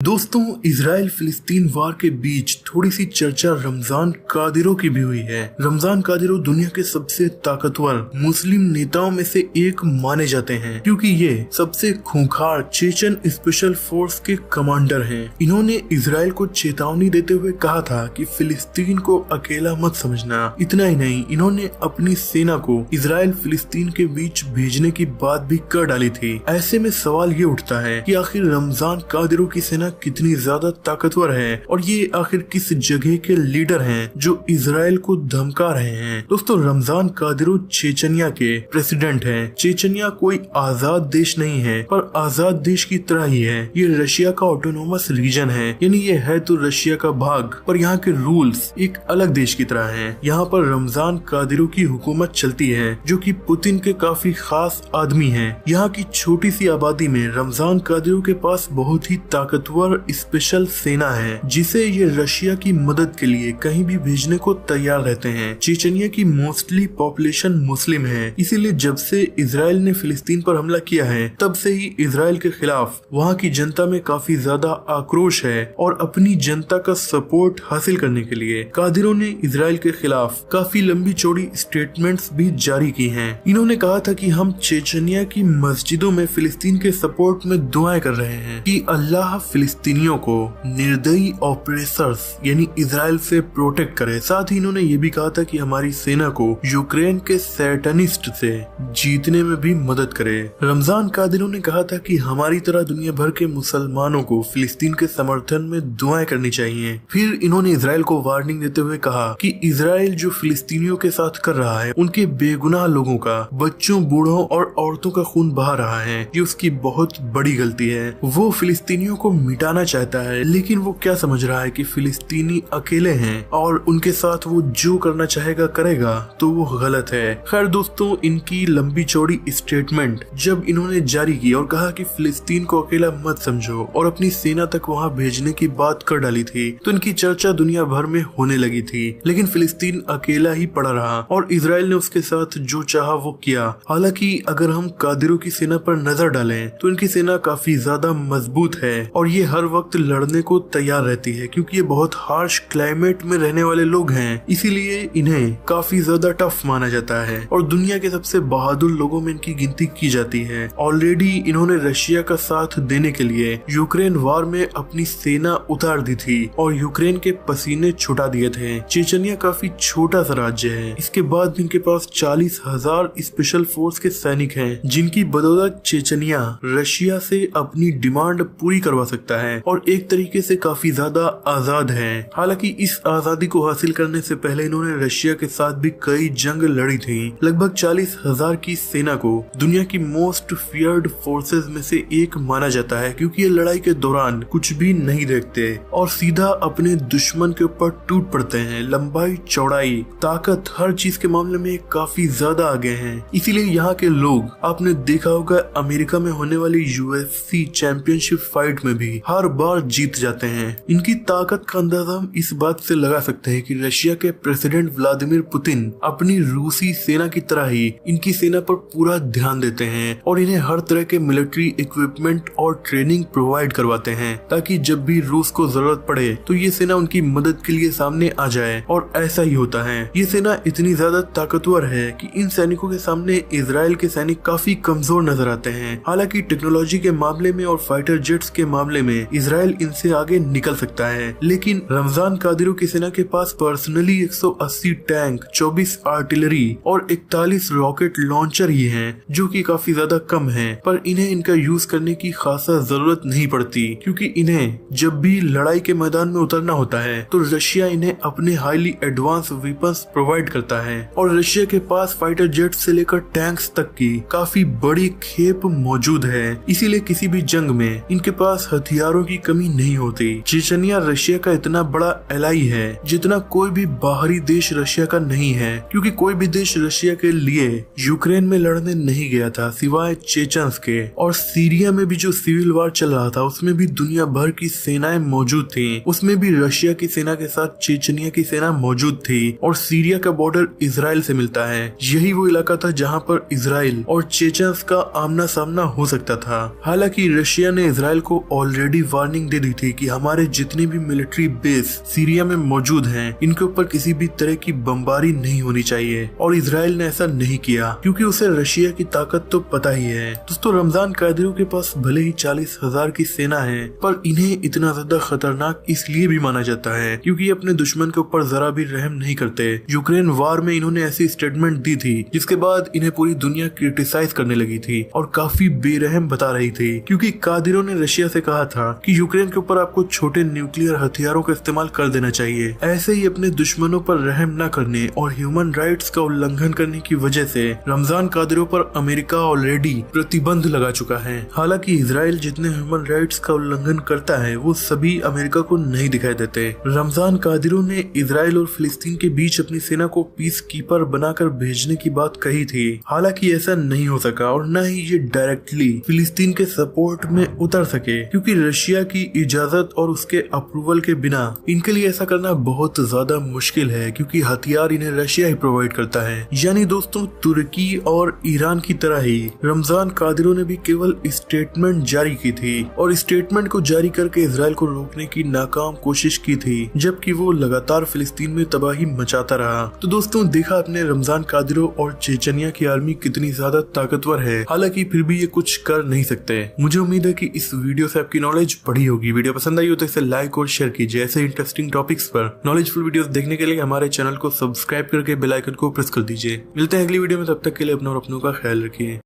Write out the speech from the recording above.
दोस्तों, इजराइल फिलिस्तीन वार के बीच थोड़ी सी चर्चा रमजान कादिरों की भी हुई है। रमजान कादिरों दुनिया के सबसे ताकतवर मुस्लिम नेताओं में से एक माने जाते हैं, क्योंकि ये सबसे खूंखार चेचन स्पेशल फोर्स के कमांडर हैं। इन्होंने इजराइल को चेतावनी देते हुए कहा था कि फिलिस्तीन को अकेला मत समझना। इतना ही नहीं, इन्होंने अपनी सेना को इजराइल फिलिस्तीन के बीच भेजने की बात भी कर डाली थी। ऐसे में सवाल ये उठता है कि आखिर रमजान कादिरों की सेना कितनी ज्यादा ताकतवर है और ये आखिर किस जगह के लीडर हैं जो इजराइल को धमका रहे हैं। दोस्तों, रमजान कादिरों चेचनिया के प्रेसिडेंट हैं। चेचनिया कोई आजाद देश नहीं है, पर आजाद देश की तरह ही है। ये रशिया का ऑटोनोमस रीजन है, यानी ये है तो रशिया का भाग, पर यहाँ के रूल्स एक अलग देश की तरह हैं। यहाँ पर रमजान कादिरों की हुकूमत चलती है, जो कि पुतिन के काफी खास आदमी हैं। यहाँ की छोटी सी आबादी में रमजान कादिरों के पास बहुत ही ताकतवर स्पेशल सेना है, जिसे ये रशिया की मदद के लिए कहीं भी भेजने को तैयार रहते हैं। चेचनिया की मोस्टली पॉपुलेशन मुस्लिम है, इसीलिए जब से इजराइल ने फिलिस्तीन पर हमला किया है, तब से ही इजराइल के खिलाफ वहाँ की जनता में काफी ज्यादा आक्रोश है। और अपनी जनता का सपोर्ट हासिल करने के लिए कादिरों ने इजराइल के खिलाफ काफी लंबी चौड़ी स्टेटमेंट्स भी जारी की हैं। इन्होंने कहा था कि हम चेचनिया की मस्जिदों में फिलिस्तीन के सपोर्ट में दुआएं कर रहे हैं कि अल्लाह फिलिस्तीनियों को निर्दयी ऑपरेसर्स यानी इजराइल से प्रोटेक्ट करे। साथ ही इन्होंने ये भी कहा था कि हमारी सेना को यूक्रेन के सैटनिस्ट से जीतने में भी मदद करे। रमजान कादिरों ने कहा था कि हमारी तरह दुनिया भर के मुसलमानों को फिलिस्तीन के समर्थन में दुआएं करनी चाहिए। फिर इन्होंने इजराइल को वार्निंग देते हुए कहा कि इजराइल जो फिलिस्तीनियों के साथ कर रहा है, उनके बेगुनाह लोगों का, बच्चों, बूढ़ों और औरतों का खून बहा रहा है, ये उसकी बहुत बड़ी गलती है। वो फिलिस्तीनियों को मिटाना चाहता है, लेकिन वो क्या समझ रहा है कि फिलिस्तीनी अकेले हैं और उनके साथ वो जो करना चाहेगा करेगा, तो वो गलत है। खैर दोस्तों, इनकी लंबी चौड़ी स्टेटमेंट जब इन्होंने जारी की और कहा कि फिलिस्तीन को अकेला मत समझो और अपनी सेना तक वहाँ भेजने की बात कर डाली थी, तो इनकी चर्चा दुनिया भर में होने लगी थी। लेकिन फिलिस्तीन अकेला ही पड़ा रहा और इजराइल ने उसके साथ जो चाहा वो किया। हालांकि अगर हम कादिरों की सेना पर नजर डालें तो इनकी सेना काफी ज्यादा मजबूत है और ये हर वक्त लड़ने को तैयार रहती है, क्योंकि ये बहुत हार्श क्लाइमेट में रहने वाले लोग हैं, इसीलिए इन्हें काफी ज्यादा टफ माना जाता है और दुनिया के सबसे बहादुर लोगों में इनकी गिनती की जाती है। ऑलरेडी इन्होंने रशिया का साथ देने के लिए यूक्रेन वार में अपनी सेना उतार दी थी और यूक्रेन के पसीने छुटा दिए थे। चेचनिया काफी छोटा सा राज्य है, इसके बाद भी इनके पास 40,000 स्पेशल फोर्स के सैनिक हैं, जिनकी बदौलत चेचनिया रशिया से अपनी डिमांड पूरी करवा सकता है और एक तरीके से काफी ज्यादा आजाद है। हालांकि इस आजादी को हासिल करने से पहले इन्होंने रशिया के साथ भी कई जंग लड़ी थी। लगभग 40,000 की सेना को दुनिया की मोस्ट फियर्ड फोर्सेस में से एक माना जाता है, क्योंकि ये लड़ाई के दौरान कुछ भी नहीं देखते और सीधा अपने दुश्मन के ऊपर टूट पड़ते हैं। लंबाई, चौड़ाई, ताकत, हर चीज के मामले में काफी ज्यादा आगे हैं। इसीलिए यहाँ के लोग, आपने देखा होगा अमेरिका में होने वाली UFC चैंपियनशिप फाइट में भी हर बार जीत जाते हैं। इनकी ताकत का अंदाजा हम इस बात से लगा सकते हैं कि रशिया के प्रेसिडेंट व्लादिमीर पुतिन अपनी रूसी सेना की तरह ही इनकी सेना पर पूरा ध्यान देते हैं और इन्हें हर तरह के मिलिट्री इक्विपमेंट और ट्रेनिंग प्रोवाइड करवाते हैं, ताकि जब भी रूस को जरूरत पड़े तो ये सेना उनकी मदद के लिए सामने आ जाए। और ऐसा ही होता है। ये सेना इतनी ज्यादा ताकतवर है कि इन सैनिकों के सामने इजराइल के सैनिक काफी कमजोर नजर आते हैं। हालांकि टेक्नोलॉजी के मामले में और फाइटर जेट्स के मामले में इजराइल इनसे आगे निकल सकता है, लेकिन रमजान कादिरों की सेना के पास पर्सनली 180 टैंक, 24 आर्टिलरी और 41 रॉकेट लॉन्चर ही हैं, जो कि काफी ज्यादा कम है। पर इन्हें इनका यूज करने की खासा जरूरत नहीं पड़ती, क्योंकि इन्हें जब भी लड़ाई के मैदान में उतरना होता है तो रशिया इन्हें अपने हाईली एडवांस वेपन्स प्रोवाइड करता है और रशिया के पास फाइटर जेट से लेकर टैंक्स तक की काफी बड़ी खेप मौजूद है। इसीलिए किसी भी जंग में इनके पास हथियारों की कमी नहीं होती। चेचनिया रशिया का इतना बड़ा एलाई है जितना कोई भी बाहरी देश रशिया का नहीं है, क्योंकि कोई भी देश रशिया के लिए यूक्रेन में लड़ने नहीं गया था सिवाय चेचन्स के। और सीरिया में भी जो सिविल वार चल रहा था उसमें भी दुनिया भर की सेनाएं मौजूद थी, उसमें भी रशिया की सेना के साथ चेचनिया की सेना मौजूद थी और सीरिया का बॉर्डर इजराइल से मिलता है। यही वो इलाका था जहाँ पर इजराइल और चेचन्स का आमना सामना हो सकता था। हालांकि रशिया ने इजराइल को ऑलरेडी ऑलरेडी वार्निंग दे दी थी कि हमारे जितने भी मिलिट्री बेस सीरिया में मौजूद हैं, इनके ऊपर किसी भी तरह की बमबारी नहीं होनी चाहिए। और इजराइल ने ऐसा नहीं किया क्योंकि उसे रशिया की ताकत तो पता ही है। दोस्तों, रमजान कादिरों के पास भले ही 40,000 की सेना है, पर इन्हें इतना ज्यादा खतरनाक इसलिए भी माना जाता है क्योंकि ये अपने दुश्मन के ऊपर जरा भी रहम नहीं करते। यूक्रेन वार में इन्होंने ऐसी स्टेटमेंट दी थी जिसके बाद इन्हें पूरी दुनिया क्रिटिसाइज करने लगी थी और काफी बेरहम बता रही थी, क्योंकि कादिरों ने रशिया से कहा था कि यूक्रेन के ऊपर आपको छोटे न्यूक्लियर हथियारों का इस्तेमाल कर देना चाहिए। ऐसे ही अपने दुश्मनों पर रहम न करने और ह्यूमन राइट्स का उल्लंघन करने की वजह से रमजान कादिरों पर अमेरिका ऑलरेडी प्रतिबंध लगा चुका है। हालांकि इजराइल जितने ह्यूमन राइट्स का उल्लंघन करता है वो सभी अमेरिका को नहीं दिखाई देते। रमजान कादिरों ने इजराइल और फिलिस्तीन के बीच अपनी सेना को पीस कीपर बनाकर भेजने की बात कही थी। हालांकि ऐसा नहीं हो सका और न ही ये डायरेक्टली फिलिस्तीन के सपोर्ट में उतर सके, क्योंकि रशिया की इजाजत और उसके अप्रूवल के बिना इनके लिए ऐसा करना बहुत ज्यादा मुश्किल है, क्योंकि हथियार इन्हें रशिया ही प्रोवाइड करता है। यानी दोस्तों, तुर्की और ईरान की तरह ही रमजान कादिरों ने भी केवल स्टेटमेंट जारी की थी और स्टेटमेंट को जारी करके इजराइल को रोकने की नाकाम कोशिश की थी, जबकि वो लगातार फिलिस्तीन में तबाही मचाता रहा। तो दोस्तों, देखा आपने रमजान कादिरों और चेचनिया की आर्मी कितनी ज्यादा ताकतवर है, हालांकि फिर भी ये कुछ कर नहीं सकते। मुझे उम्मीद है कि इस वीडियो से आपकी नॉलेज बढ़ी होगी। वीडियो पसंद आई हो तो इसे लाइक और शेयर कीजिए। ऐसे इंटरेस्टिंग टॉपिक्स पर नॉलेजफुल वीडियोस देखने के लिए हमारे चैनल को सब्सक्राइब करके बेल आइकन को प्रेस कर दीजिए। मिलते हैं अगली वीडियो में, तब तक के लिए अपना और अपनों का ख्याल रखिए।